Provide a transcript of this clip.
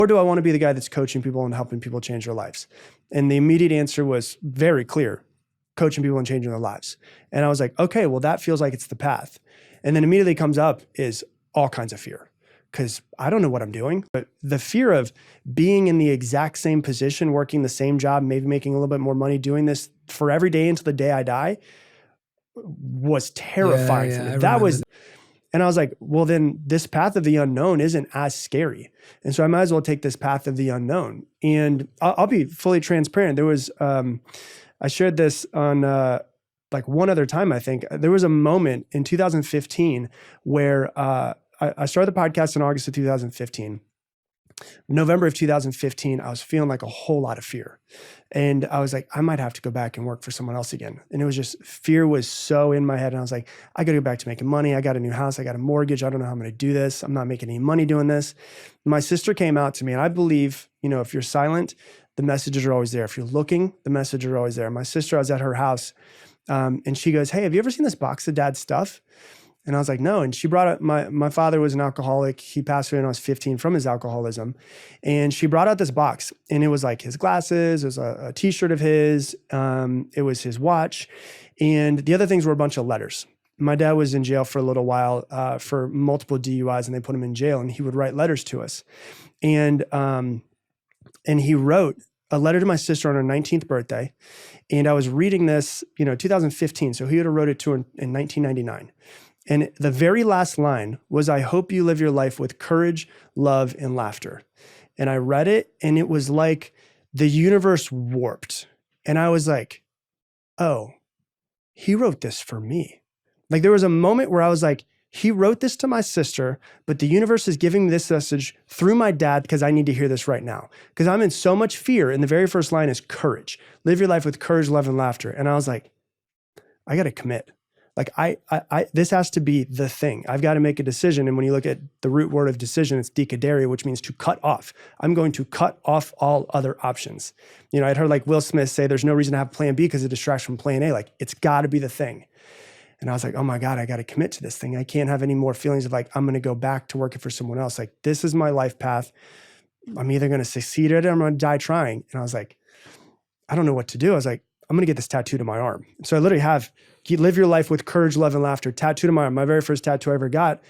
Or do I want to be the guy that's coaching people and helping people change their lives? And the immediate answer was very clear, coaching people and changing their lives. And I was like, okay, well, that feels like it's the path. And then immediately comes up is all kinds of fear, because I don't know what I'm doing. But the fear of being in the exact same position, working the same job, maybe making a little bit more money, doing this for every day until the day I die, was terrifying for me. And I was like, well, then this path of the unknown isn't as scary. And so I might as well take this path of the unknown. And I'll be fully transparent. There was, I shared this on like one other time, I think. There was a moment in 2015 where I started the podcast in August of 2015. November of 2015, I was feeling like a whole lot of fear. And I was like, I might have to go back and work for someone else again. And it was just, fear was so in my head. And I was like, I got to go back to making money. I got a new house. I got a mortgage. I don't know how I'm going to do this. I'm not making any money doing this. My sister came out to me, and I believe, if you're silent, the messages are always there. If you're looking, the messages are always there. My sister, I was at her house, and she goes, hey, have you ever seen this box of Dad's stuff? And I was like, no. And she brought up, my father was an alcoholic. He passed away when I was 15 from his alcoholism. And she brought out this box, and it was like his glasses, it was a t-shirt of his, it was his watch. And the other things were a bunch of letters. My dad was in jail for a little while for multiple DUIs, and they put him in jail, and he would write letters to us. And he wrote a letter to my sister on her 19th birthday. And I was reading this, 2015. So he would have wrote it to her in 1999. And the very last line was, I hope you live your life with courage, love, and laughter. And I read it, and it was like the universe warped. And I was like, oh, he wrote this for me. Like, there was a moment where I was like, he wrote this to my sister, but the universe is giving me this message through my dad because I need to hear this right now. Because I'm in so much fear. And the very first line is courage. Live your life with courage, love, and laughter. And I was like, I got to commit. Like this has to be the thing. I've got to make a decision. And when you look at the root word of decision, it's decadere, which means to cut off. I'm going to cut off all other options. I'd heard like Will Smith say, there's no reason to have plan B because it distracts from plan A. Like, it's got to be the thing. And I was like, oh my God, I got to commit to this thing. I can't have any more feelings of like, I'm going to go back to working for someone else. Like, this is my life path. I'm either going to succeed at it or I'm going to die trying. And I was like, I don't know what to do. I was like, I'm going to get this tattooed on my arm. So I literally have, live your life with courage, love, and laughter tattooed on my arm. My very first tattoo I ever got.